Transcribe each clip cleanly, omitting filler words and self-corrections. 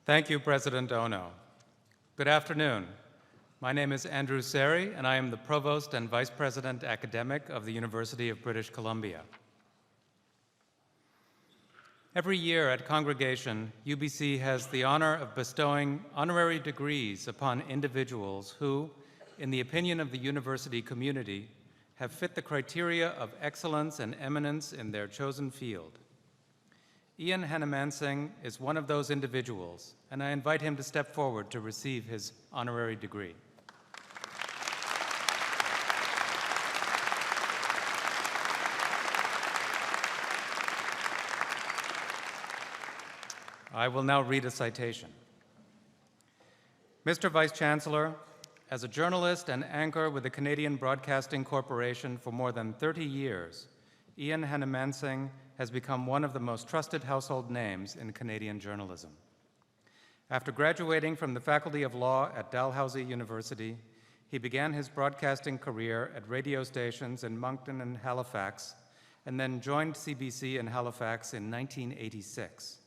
Thank you, President Ono. Good afternoon. My name is Andrew Seri, and I am the Provost and Vice President Academic of the University of British Columbia. Every year at Congregation, UBC has the honor of bestowing honorary degrees upon individuals who, in the opinion of the university community, have fit the criteria of excellence and eminence in their chosen field. Ian Hanomansing is one of those individuals, and I invite him to step forward to receive his honorary degree. I will now read a citation. Mr. Vice Chancellor, as a journalist and anchor with the Canadian Broadcasting Corporation for more than 30 years, Ian Hanomansing has become one of the most trusted household names in Canadian journalism. After graduating from the Faculty of Law at Dalhousie University, he began his broadcasting career at radio stations in Moncton and Halifax, and then joined CBC in Halifax in 1986.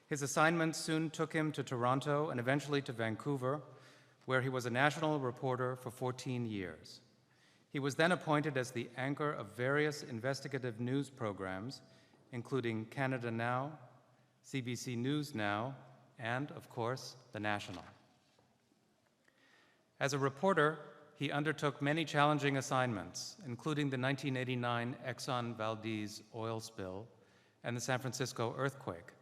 His assignments soon took him to Toronto and eventually to Vancouver, where he was a national reporter for 14 years. He was then appointed as the anchor of various investigative news programs, including Canada Now, CBC News Now, and, of course, The National. As a reporter, he undertook many challenging assignments, including the 1989 Exxon Valdez oil spill and the San Francisco earthquake,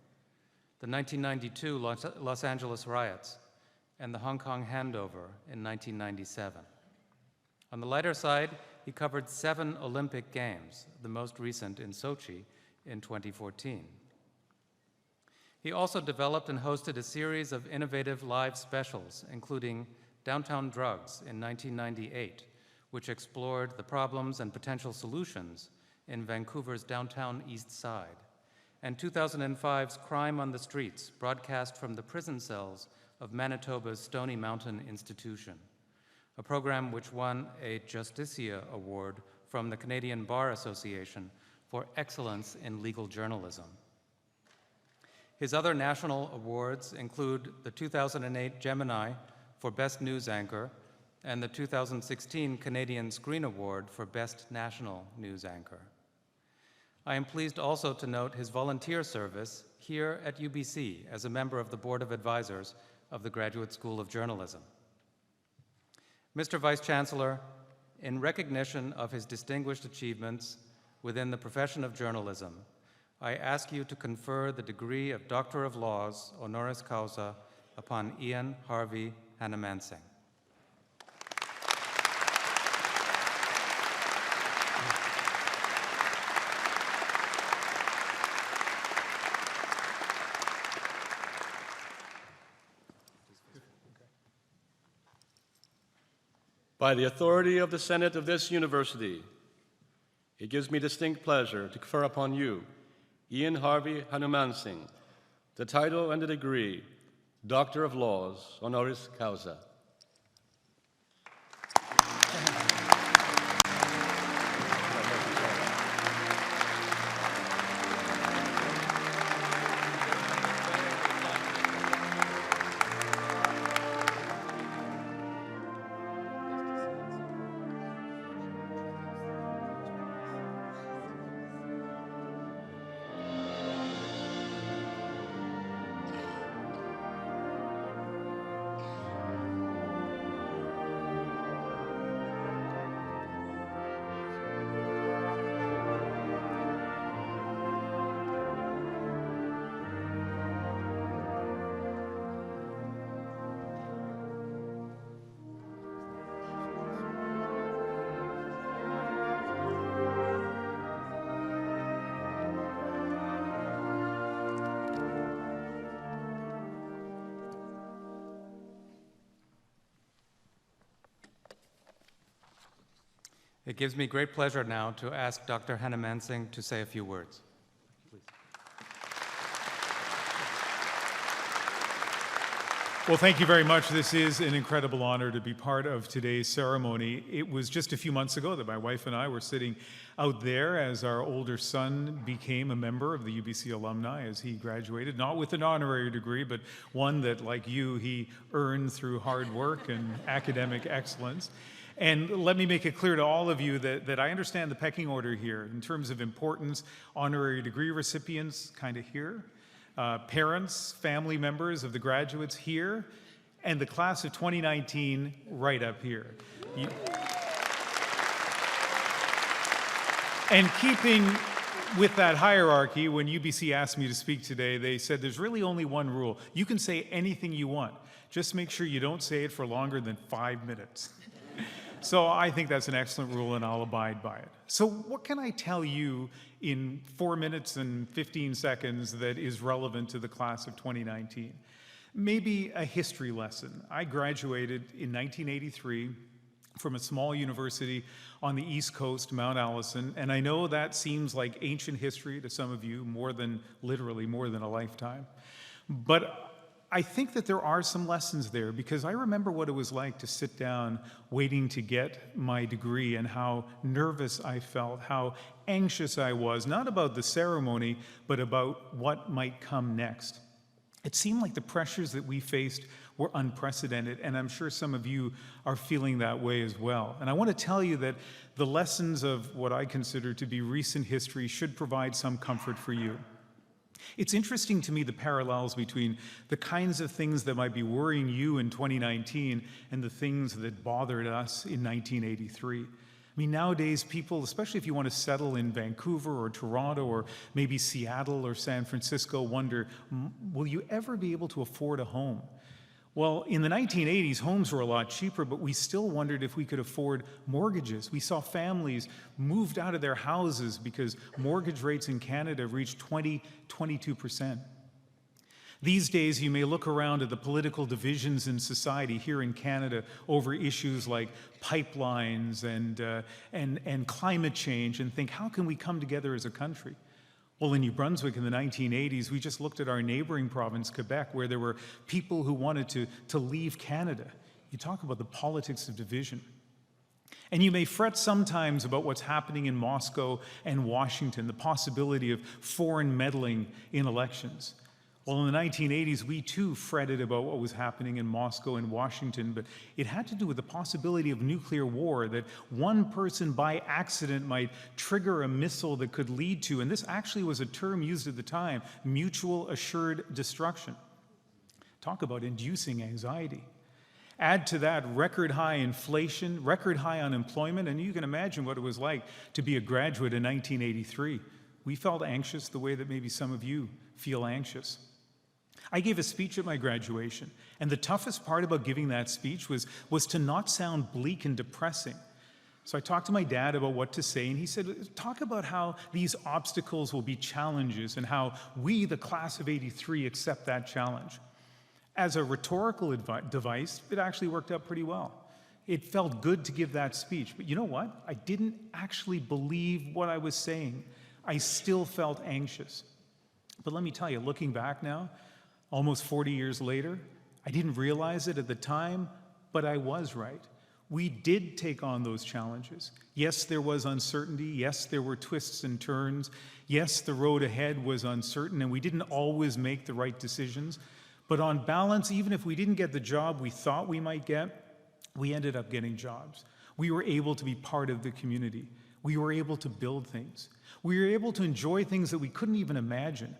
the 1992 Los Angeles riots, and the Hong Kong handover in 1997. On the lighter side, he covered 7 Olympic Games, the most recent in Sochi in 2014. He also developed and hosted a series of innovative live specials, including Downtown Drugs in 1998, which explored the problems and potential solutions in Vancouver's downtown East Side, and 2005's Crime on the Streets, broadcast from the prison cells of Manitoba's Stony Mountain Institution, a program which won a Justicia Award from the Canadian Bar Association for excellence in legal journalism. His other national awards include the 2008 Gemini for Best News Anchor and the 2016 Canadian Screen Award for Best National News Anchor. I am pleased also to note his volunteer service here at UBC as a member of the Board of Advisors of the Graduate School of Journalism. Mr. Vice Chancellor, in recognition of his distinguished achievements within the profession of journalism, I ask you to confer the degree of Doctor of Laws, honoris causa, upon Ian Harvey Hanomansing. By the authority of the Senate of this university, it gives me distinct pleasure to confer upon you, Ian Harvey Hanomansing, the title and the degree, Doctor of Laws, honoris causa. It gives me great pleasure now to ask Dr. Hanomansing to say a few words. Please. Well, thank you very much. This is an incredible honor to be part of today's ceremony. It was just a few months ago that my wife and I were sitting out there as our older son became a member of the UBC alumni as he graduated, not with an honorary degree, but one that, like you, he earned through hard work and academic excellence. And let me make it clear to all of you that I understand the pecking order here in terms of importance. Honorary degree recipients kind of here. Parents, family members of the graduates here, and the class of 2019 right up here. And keeping with that hierarchy, when UBC asked me to speak today, they said there's really only one rule. You can say anything you want. Just make sure you don't say it for longer than 5 minutes. So I think that's an excellent rule, and I'll abide by it. So what can I tell you in 4 minutes and 15 seconds that is relevant to the class of 2019? Maybe a history lesson. I graduated in 1983 from a small university on the East Coast, Mount Allison, and I know that seems like ancient history to some of you, literally more than a lifetime. But I think that there are some lessons there, because I remember what it was like to sit down waiting to get my degree and how nervous I felt, how anxious I was, not about the ceremony, but about what might come next. It seemed like the pressures that we faced were unprecedented, and I'm sure some of you are feeling that way as well. And I want to tell you that the lessons of what I consider to be recent history should provide some comfort for you. It's interesting to me the parallels between the kinds of things that might be worrying you in 2019 and the things that bothered us in 1983. I mean, nowadays people, especially if you want to settle in Vancouver or Toronto or maybe Seattle or San Francisco, wonder, will you ever be able to afford a home? Well, in the 1980s, homes were a lot cheaper, but we still wondered if we could afford mortgages. We saw families moved out of their houses because mortgage rates in Canada reached 22%. These days, you may look around at the political divisions in society here in Canada over issues like pipelines and climate change and think, how can we come together as a country? Well, in New Brunswick in the 1980s, we just looked at our neighboring province, Quebec, where there were people who wanted to leave Canada. You talk about the politics of division. And you may fret sometimes about what's happening in Moscow and Washington, the possibility of foreign meddling in elections. Well, in the 1980s, we too fretted about what was happening in Moscow and Washington, but it had to do with the possibility of nuclear war, that one person by accident might trigger a missile that could lead to, and this actually was a term used at the time, mutual assured destruction. Talk about inducing anxiety. Add to that record high inflation, record high unemployment, and you can imagine what it was like to be a graduate in 1983. We felt anxious the way that maybe some of you feel anxious. I gave a speech at my graduation, and the toughest part about giving that speech was to not sound bleak and depressing. So I talked to my dad about what to say, and he said, talk about how these obstacles will be challenges and how we, the class of '83, accept that challenge. As a rhetorical device, it actually worked out pretty well. It felt good to give that speech, but you know what? I didn't actually believe what I was saying. I still felt anxious. But let me tell you, looking back now, almost 40 years later, I didn't realize it at the time, but I was right. We did take on those challenges. Yes, there was uncertainty. Yes, there were twists and turns. Yes, the road ahead was uncertain, and we didn't always make the right decisions. But on balance, even if we didn't get the job we thought we might get, we ended up getting jobs. We were able to be part of the community. We were able to build things. We were able to enjoy things that we couldn't even imagine.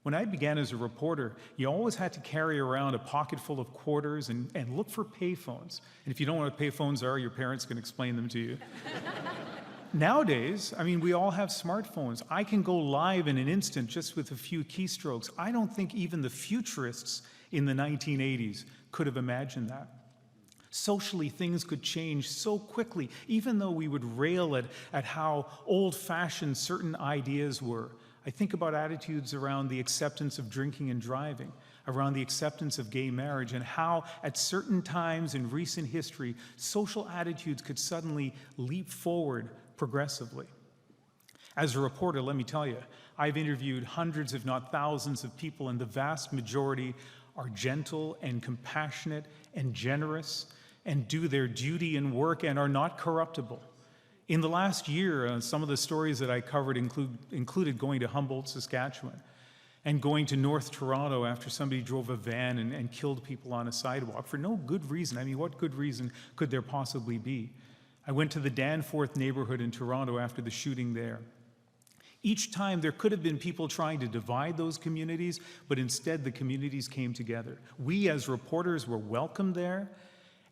When I began as a reporter, you always had to carry around a pocket full of quarters and look for payphones. And if you don't know what payphones are, your parents can explain them to you. Nowadays, I mean, we all have smartphones. I can go live in an instant just with a few keystrokes. I don't think even the futurists in the 1980s could have imagined that. Socially, things could change so quickly, even though we would rail at how old-fashioned certain ideas were. I think about attitudes around the acceptance of drinking and driving, around the acceptance of gay marriage, and how at certain times in recent history, social attitudes could suddenly leap forward progressively. As a reporter, let me tell you, I've interviewed hundreds, if not thousands, of people, and the vast majority are gentle and compassionate and generous and do their duty and work and are not corruptible. In the last year, some of the stories that I covered included going to Humboldt, Saskatchewan, and going to North Toronto after somebody drove a van and killed people on a sidewalk for no good reason. I mean, what good reason could there possibly be? I went to the Danforth neighborhood in Toronto after the shooting there. Each time there could have been people trying to divide those communities, but instead the communities came together. We as reporters were welcomed there,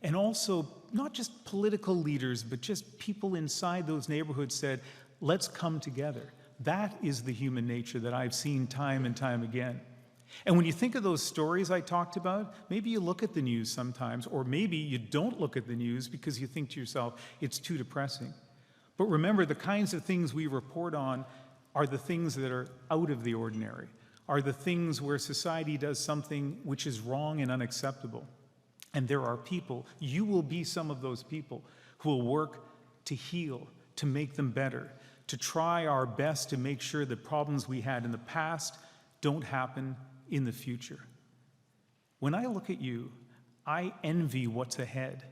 and also not just political leaders, but just people inside those neighborhoods said, let's come together. That is the human nature that I've seen time and time again. And when you think of those stories I talked about, maybe you look at the news sometimes, or maybe you don't look at the news because you think to yourself, it's too depressing. But remember, the kinds of things we report on are the things that are out of the ordinary, are the things where society does something which is wrong and unacceptable. And there are people, you will be some of those people, who will work to heal, to make them better, to try our best to make sure the problems we had in the past don't happen in the future. When I look at you, I envy what's ahead.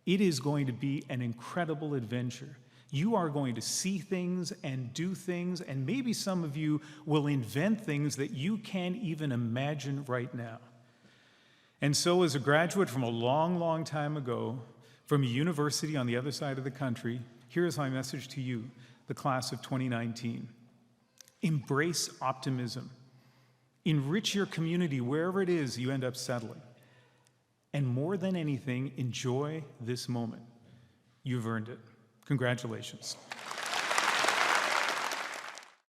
It is going to be an incredible adventure. You are going to see things and do things, and maybe some of you will invent things that you can't even imagine right now. And so as a graduate from a long, long time ago, from a university on the other side of the country, here is my message to you, the class of 2019. Embrace optimism. Enrich your community wherever it is you end up settling. And more than anything, enjoy this moment. You've earned it. Congratulations.